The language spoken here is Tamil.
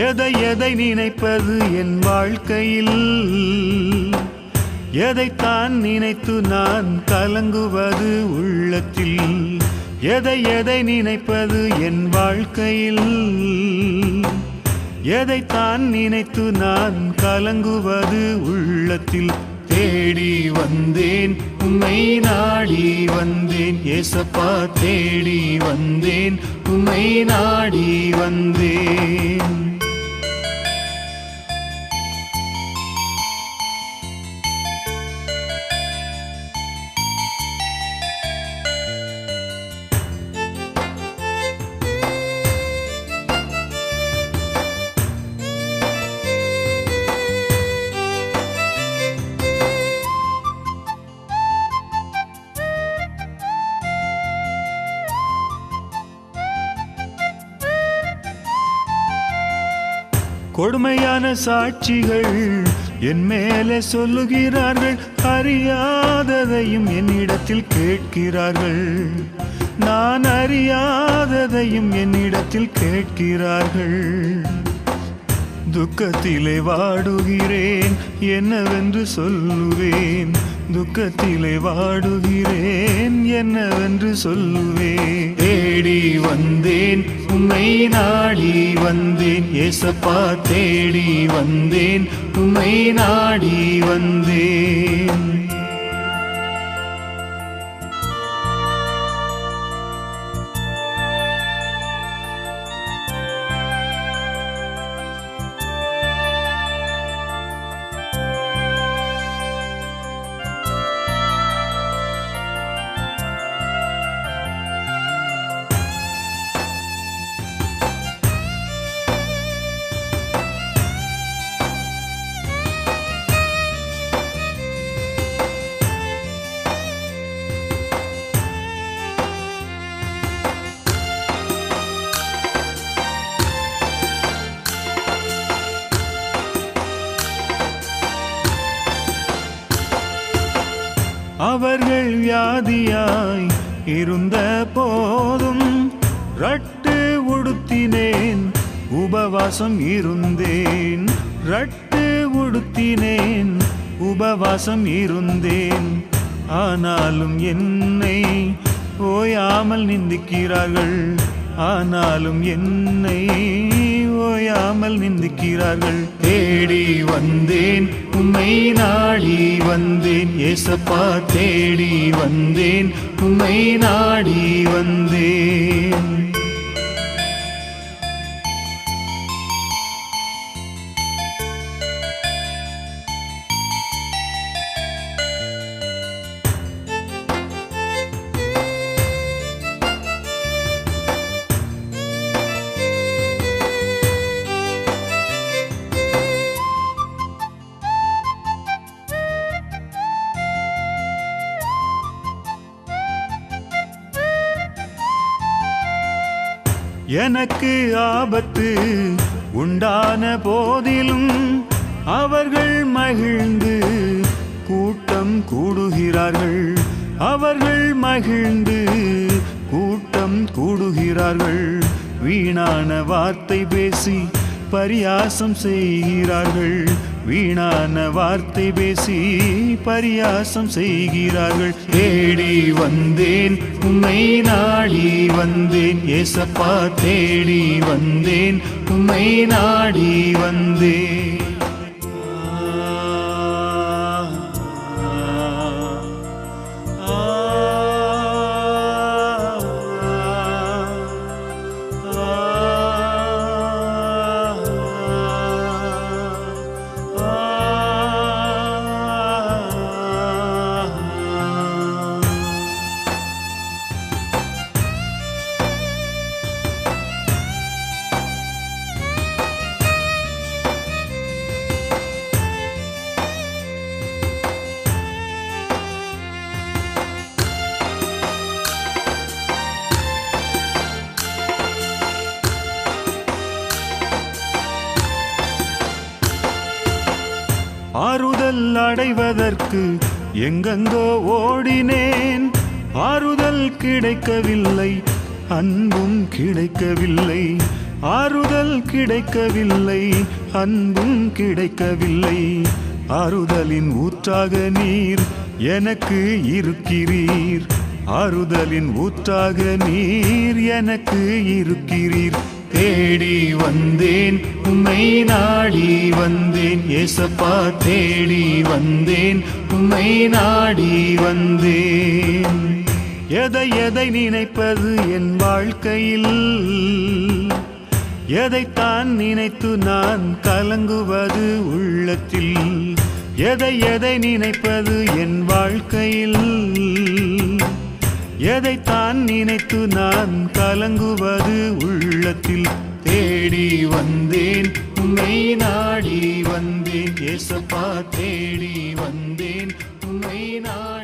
எதை எதை நினைப்பது என் வாழ்க்கையில், எதைத்தான் நினைத்து நான் கலங்குவது உள்ளத்தில். எதை எதை நினைப்பது என் வாழ்க்கையில், எதைத்தான் நினைத்து நான் கலங்குவது உள்ளத்தில். தேடி வந்தேன் உம்மை நாடி வந்தேன் ஏசப்பா, தேடி வந்தேன் உம்மை நாடி வந்தேன். கொடுமையான சாட்சிகள் என் மேலே சொல்லுகிறார்கள், அறியாததையும் என்னிடத்தில் கேட்கிறார்கள். நான் அறியாததையும் என்னிடத்தில் கேட்கிறார்கள். துக்கத்திலே வாடுகிறேன், என்னவென்று சொல்லுவேன். துக்கத்திலே வாடுகிறேன், என்னவென்று சொல்லுவேன். தேடி வந்தேன் உம்மை நாடி வந்தேன் ஏசப்பா, தேடி வந்தேன் உம்மை நாடி வந்தேன். அவர்கள் வியாதியாய் இருந்த போதும் ரட்டு உடுத்தினேன், உபவாசம் இருந்தேன். ரட்டு உடுத்தினேன், உபவாசம் இருந்தேன். ஆனாலும் என்னை ஓயாமல் நிந்திக்கிறார்கள். ஆனாலும் என்னை ஓயாமல் நிந்திக்கிறார்கள். தேடி வந்தேன் உம்மை நாடி வந்தேன் ஏசப்பா, தேடி வந்தேன் உம்மை நாடி வந்தேன். எனக்கு ஆபத்து உண்டான போதிலும் அவர்கள் மகிழ்ந்து கூட்டம் கூடுகிறார்கள். அவர்கள் மகிழ்ந்து கூட்டம் கூடுகிறார்கள். வீணான வார்த்தை பேசி பரியாசம் செய்கிறார்கள். வீணான வார்த்தை பேசி பரியாசம் செய்கிறார்கள். தேடி வந்தேன் உம்மை நாடி வந்தேன் ஏசப்பா, தேடி வந்தேன் உம்மை நாடி வந்தேன். ஆறுதல் அடைவதற்கு எங்கெங்கோ ஓடினேன். ஆறுதல் கிடைக்கவில்லை, அன்பும் கிடைக்கவில்லை. ஆறுதல் கிடைக்கவில்லை, அன்பும் கிடைக்கவில்லை. ஆறுதலின் ஊற்றாக நீர் எனக்கு இருக்கிறீர். ஆறுதலின் ஊற்றாக நீர் எனக்கு இருக்கிறீர். தேடி வந்தேன் உம்மை நாடி வந்தேன் ஏசப்பா, தேடி வந்தேன் உம்மை நாடி வந்தேன். எதை எதை நினைப்பது என் வாழ்க்கையில், எதைத்தான் நினைத்து நான் கலங்குவது உள்ளத்தில். எதை எதை நினைப்பது என் வாழ்க்கையில், எதைத்தான் நினைத்து நான் கலங்குவது உள்ளத்தில். தேடி வந்தேன் உம்மை நாடி வந்தேன் ஏசப்பா, தேடி வந்தேன் உம்மை நாடி